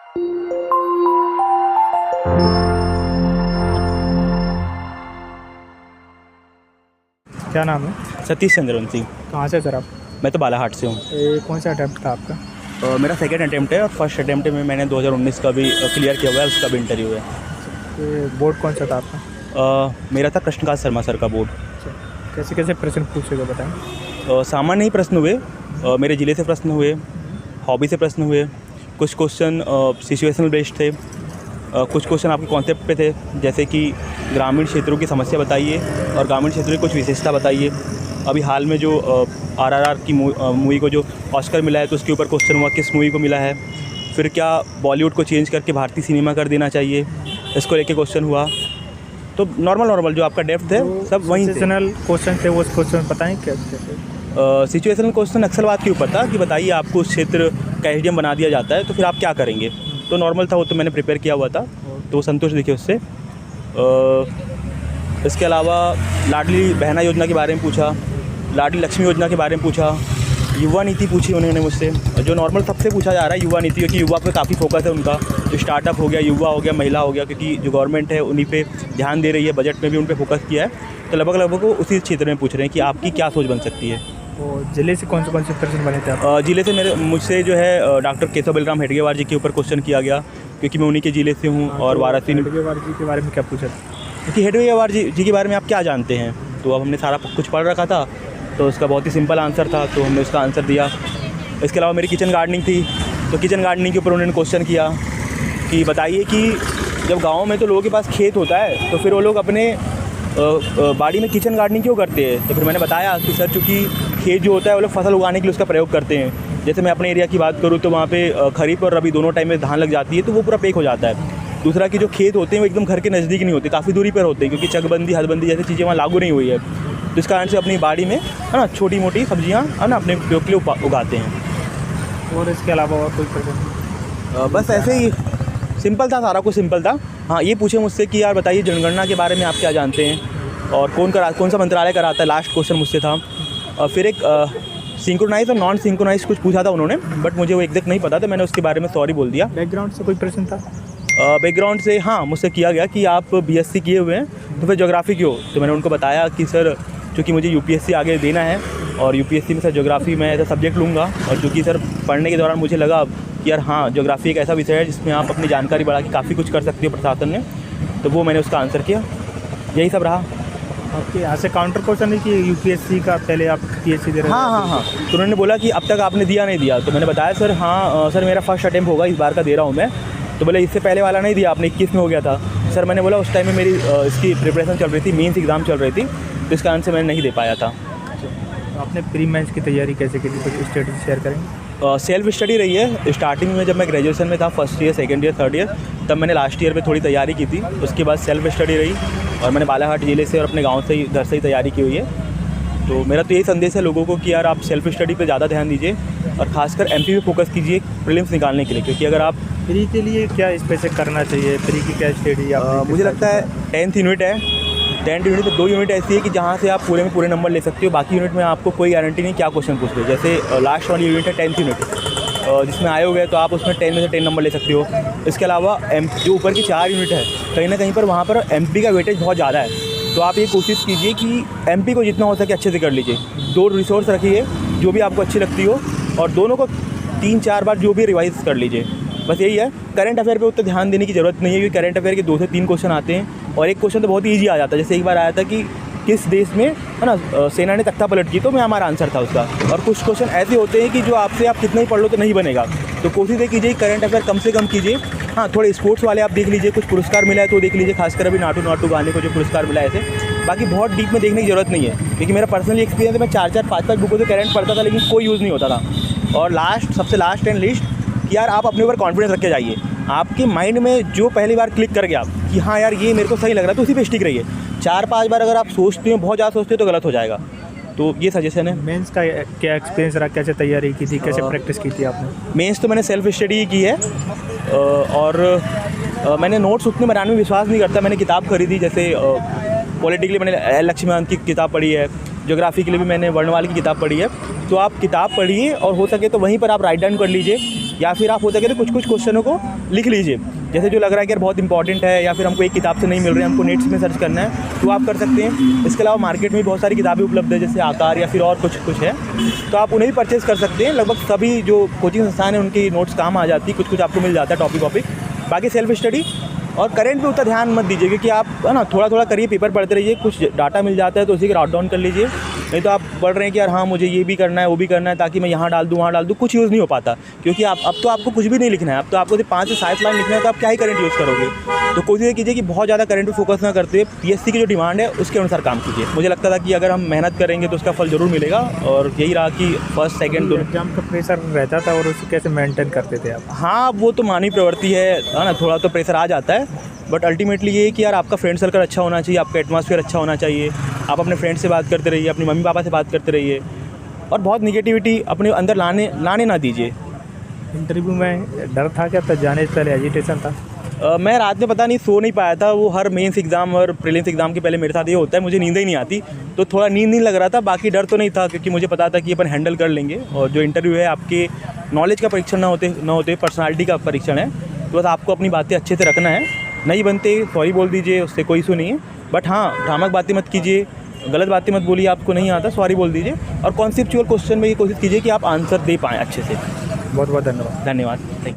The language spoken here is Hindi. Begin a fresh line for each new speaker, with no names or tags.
क्या नाम है?
सतीश चंद्रवंशी।
कहाँ से सर आप?
मैं तो बालाहाट से हूँ।
कौन सा अटैम्प्ट था आपका?
मेरा सेकंड अटेम्प्ट है और फर्स्ट अटेम्प्ट में मैंने 2019 का भी क्लियर किया हुआ है, उसका भी इंटरव्यू है।
बोर्ड कौन सा था आपका?
मेरा था कृष्णकांत शर्मा सर का बोर्ड।
कैसे कैसे प्रश्न पूछेगा बताएं।
सामान्य ही प्रश्न हुए, मेरे ज़िले से प्रश्न हुए, हॉबी से प्रश्न हुए, कुछ क्वेश्चन सिचुएशनल बेस्ड थे, कुछ क्वेश्चन आपके कॉन्सेप्ट पे थे, जैसे कि ग्रामीण क्षेत्रों की समस्या बताइए और ग्रामीण क्षेत्रों की कुछ विशेषता बताइए। अभी हाल में जो RRR की मूवी को जो ऑस्कर मिला है तो उसके ऊपर क्वेश्चन हुआ किस मूवी को मिला है। फिर क्या बॉलीवुड को चेंज करके भारतीय सिनेमा कर देना चाहिए, इसको लेके क्वेश्चन हुआ। तो नॉर्मल जो आपका डेप्थ है सब वहीं से।
सिचुएशनल क्वेश्चन थे, वो क्वेश्चन बताएं कैसे?
सिचुएशनल क्वेश्चन नक्सलवाद के ऊपर था कि बताइए आपको उस क्षेत्र का SDM बना दिया जाता है तो फिर आप क्या करेंगे। तो नॉर्मल था, वो तो मैंने प्रिपेयर किया हुआ था, तो संतोष दिखे उससे। इसके अलावा लाडली बहना योजना के बारे में पूछा, लाडली लक्ष्मी योजना के बारे में पूछा, युवा नीति पूछी उन्होंने मुझसे, जो नॉर्मल सबसे पूछा जा रहा है युवा नीति, क्योंकि युवा पे काफ़ी फोकस है उनका। जो स्टार्टअप हो गया, युवा हो गया, महिला हो गया, क्योंकि जो गवर्नमेंट है उन्हीं पे ध्यान दे रही है, बजट में भी उन पे फोकस किया है। तो लगभग वो उसी क्षेत्र में पूछ रहे हैं कि आपकी क्या सोच बन सकती है।
तो ज़िले से कौन से प्रश्न बने थे आप?
ज़िले से मुझसे जो है डॉक्टर केशव बलराम हेडगेवार जी के ऊपर क्वेश्चन किया गया, क्योंकि मैं उन्हीं के ज़िले से हूँ। और वाराणसी
हेडगेवार जी के बारे में क्या पूछा था?
कि हेडगेवार जी के बारे में आप क्या जानते हैं। तो अब हमने सारा कुछ पढ़ रखा था, तो उसका बहुत ही सिंपल आंसर था, तो हमने उसका आंसर दिया। इसके अलावा मेरी किचन गार्डनिंग थी, तो किचन गार्डनिंग के ऊपर उन्होंने क्वेश्चन किया कि बताइए कि जब गाँव में तो लोगों के पास खेत होता है तो फिर वो लोग अपने बाड़ी में किचन गार्डनिंग क्यों करते हैं। तो फिर मैंने बताया कि सर चूँकि खेत जो होता है वो लोग फसल उगाने के लिए उसका प्रयोग करते हैं। जैसे मैं अपने एरिया की बात करूँ तो वहाँ पे खरीफ और रबी दोनों टाइम में धान लग जाती है, तो वो पूरा पेक हो जाता है। दूसरा कि जो खेत होते हैं वो एकदम घर के नज़दीक नहीं होते, काफ़ी दूरी पर होते हैं, क्योंकि चकबंदी हदबंदी जैसी चीज़ें वहाँ लागू नहीं हुई है। तो इस कारण से अपनी बाड़ी में है ना छोटी मोटी सब्जियाँ है ना अपने उपयोग के लिए उगाते हैं।
और इसके अलावा और कोई प्रश्न?
बस ऐसे ही सिंपल था, सारा कुछ सिंपल था। हाँ, ये पूछे मुझसे कि यार बताइए जनगणना के बारे में आप क्या जानते हैं और कौन सा मंत्रालय कराता है, लास्ट क्वेश्चन मुझसे था। और फिर एक सिंक्रोनाइज और नॉन सिंक्रोनाइज कुछ पूछा था उन्होंने, बट मुझे वो एग्जैक्ट नहीं पता, तो मैंने उसके बारे में सॉरी बोल दिया।
बैकग्राउंड से कोई प्रश्न था?
बैकग्राउंड से हाँ, मुझसे किया गया कि आप BSc किए हुए हैं तो फिर ज्योग्राफी क्यों। तो मैंने उनको बताया कि सर चूँकि मुझे UPSC आगे देना है और UPSC में सर ज्योग्राफी मैं ऐसा सब्जेक्ट लूँगा, और चूँकि सर पढ़ने के दौरान मुझे लगा कि यार हाँ ज्योग्राफी एक ऐसा विषय है जिसमें आप अपनी जानकारी बढ़ा के काफ़ी कुछ कर सकते हो प्रशासन में। तो वो मैंने उसका आंसर किया, यही सब रहा।
आपके यहाँ से काउंटर क्वेश्चन है कि UPSC का पहले आप PSC दे रहे हैं?
हाँ। तो उन्होंने बोला कि अब तक आपने दिया नहीं दिया। तो मैंने बताया सर हाँ सर मेरा फर्स्ट अटेम्प्ट होगा, इस बार का दे रहा हूँ मैं। तो बोले इससे पहले वाला नहीं दिया आपने, 21 में हो गया था। सर मैंने बोला उस टाइम में मेरी इसकी प्रिपरेशन चल रही थी, मेंस एग्ज़ाम चल रही थी, तो इस कारण से मैंने नहीं दे पाया था।
तो आपने प्री मेंस की तैयारी कैसे की थी, कुछ स्ट्रेटजी शेयर करेंगे?
सेल्फ स्टडी रही है। स्टार्टिंग में जब मैं ग्रेजुएशन में था, first year, second year, third year, तब मैंने लास्ट ईयर में थोड़ी तैयारी की थी। उसके बाद सेल्फ स्टडी रही और मैंने बालाघाट ज़िले से और अपने गांव से ही, घर से ही तैयारी की हुई है। तो मेरा तो यही संदेश है लोगों को कि यार आप सेल्फ स्टडी पे ज़्यादा ध्यान दीजिए और खासकर MP पे फोकस कीजिए प्रीलिम्स निकालने के लिए, क्योंकि अगर आप
प्री के लिए क्या स्पेसिफिक करना चाहिए, प्री की क्या स्टडी?
मुझे लगता है 10th यूनिट है, 10th यूनिट में 2 यूनिट ऐसी है कि जहाँ से आप पूरे में पूरे नंबर ले सकते हो। बाकी यूनिट में आपको कोई गारंटी नहीं क्या क्वेश्चन पूछ लो। जैसे लास्ट वाली यूनिट है 10th यूनिट, जिसमें आए हो गए तो आप उसमें 10 में से 10 नंबर ले सकते हो। इसके अलावा जो ऊपर की 4 यूनिट है कहीं ना कहीं पर वहाँ पर MP का वेटेज बहुत ज़्यादा है। तो आप ये कोशिश कीजिए कि MP को जितना हो सके अच्छे से कर लीजिए। 2 रिसोर्स रखिए जो भी आपको अच्छी लगती हो, और दोनों को 3-4 बार जो भी रिवाइज कर लीजिए। बस यही है। करंट अफेयर पे उतना ध्यान देने की ज़रूरत नहीं है, क्योंकि करंट अफेयर के 2 से 3 क्वेश्चन आते हैं और एक क्वेश्चन तो बहुत ईजी आ जाता है। जैसे एक बार आया था कि किस देश में है ना सेना ने तख्ता पलट की, तो मैं हमारा आंसर था उसका। और कुछ क्वेश्चन ऐसे होते हैं कि जो आपसे आप कितना ही पढ़ लो तो नहीं बनेगा। तो कोशिश ये कीजिए करंट अफेयर कम से कम कीजिए। हाँ, थोड़े स्पोर्ट्स वाले आप देख लीजिए, कुछ पुरस्कार मिला है तो देख लीजिए, खासकर अभी नाटू गाने को जो पुरस्कार मिला है ऐसे। बाकी बहुत डीप में देखने की ज़रूरत नहीं है, क्योंकि मेरा पर्सनली एक्सपीरियंस है, मैं 4-4, 5-5 बुकों से करंट पढ़ता था लेकिन कोई यूज़ नहीं होता था। और सबसे लास्ट एंड लिस्ट कि यार आप अपने ऊपर कॉन्फिडेंस रख के जाइए। आपके माइंड में जो पहली बार क्लिक कर गया कि हाँ यार ये मेरे को सही लग रहा है, तो उसी पे स्टिक रहिए। 4-5 बार अगर आप सोचते हो, बहुत ज़्यादा सोचते हो तो गलत हो जाएगा। तो ये सजेशन है।
मेंस का क्या एक्सपीरियंस रहा, कैसे तैयारी की थी, कैसे प्रैक्टिस की थी आपने?
मेंस तो मैंने सेल्फ स्टडी की है और मैंने नोट्स उतने बनाने में विश्वास नहीं करता। मैंने किताब खरीदी, जैसे पॉलिटिकली मैंने L लक्ष्मीकांत की किताब पढ़ी है, ज्योग्राफी के लिए भी मैंने वर्णमाला की किताब पढ़ी है। तो आप किताब पढ़िए और हो सके तो वहीं पर आप राइट डाउन कर लीजिए या फिर आप हो सके तो कुछ कुछ क्वेश्चनों को लिख लीजिए, जैसे जो लग रहा है कि यार बहुत इंपॉर्टेंट है या फिर हमको एक किताब से नहीं मिल रही है, हमको नेट्स में सर्च करना है, तो आप कर सकते हैं। इसके अलावा मार्केट में बहुत सारी किताबें उपलब्ध है, जैसे आकार या फिर और कुछ है, तो आप उन्हें भी परचेज़ कर सकते हैं। लगभग सभी जो कोचिंग संस्थान है उनकी नोट्स काम आ जाती है, कुछ आपको मिल जाता है टॉपिक। बाकी सेल्फ स्टडी और करंट पे उतना ध्यान मत दीजिए, क्योंकि आप है ना थोड़ा करिए, पेपर पढ़ते रहिए, कुछ डाटा मिल जाता है तो उसी को नोट डाउन कर लीजिए। नहीं तो आप पढ़ रहे हैं कि यार हाँ मुझे ये भी करना है वो भी करना है ताकि मैं यहाँ डाल दूँ वहाँ डाल दूँ, कुछ यूज़ नहीं हो पाता, क्योंकि अब तो आपको कुछ भी नहीं लिखना है, अब तो आपको सिर्फ 5 से 7 लाइन लिखना है, तो आप क्या ही करंट यूज़ करोगे। तो कोशिश कीजिए कि बहुत ज़्यादा करंट पे फोकस ना करते हुए पीएससी की जो डिमांड है उसके अनुसार काम कीजिए। मुझे लगता था कि अगर हम मेहनत करेंगे तो उसका फल ज़रूर मिलेगा, और यही रहा कि फर्स्ट सेकंड दोनों
एग्जाम का प्रेशर रहता था और उसे कैसे मेंटेन करते थे आप?
हाँ, वो तो मानवीय प्रवृत्ति है ना, थोड़ा तो प्रेशर आ जाता है, बट अल्टीमेटली ये है कि यार आपका फ्रेंड सर्कल अच्छा होना चाहिए, आपका एटमॉस्फेयर अच्छा होना चाहिए, आप अपने फ्रेंड से बात करते रहिए, अपनी मम्मी पापा से बात करते रहिए, और बहुत निगेटिविटी अपने अंदर लाने ना दीजिए।
इंटरव्यू में डर था क्या? तब जाने से पहले एजिटेशन था?
मैं रात में पता नहीं सो नहीं पाया था, वो हर मेंस एग्ज़ाम और प्रीलिम्स एग्ज़ाम के पहले मेरे साथ ये होता है, मुझे नींद ही नहीं आती, तो थोड़ा नींद नहीं लग रहा था। बाकी डर तो नहीं था, क्योंकि मुझे पता था कि अपन हैंडल कर लेंगे, और जो इंटरव्यू है आपके नॉलेज का परीक्षण ना होते पर्सनालिटी का परीक्षण है, तो बस आपको अपनी बातें अच्छे से रखना है, नहीं बनते सॉरी बोल दीजिए, उससे कोई इशू नहीं है। बट हाँ, भ्रामक बातें मत कीजिए, गलत बातें मत बोलिए, आपको नहीं आता सॉरी बोल दीजिए, और कॉन्सेप्चुअल क्वेश्चन में ये कोशिश कीजिए कि आप आंसर दे पाएँ अच्छे से।
बहुत बहुत धन्यवाद।
धन्यवाद।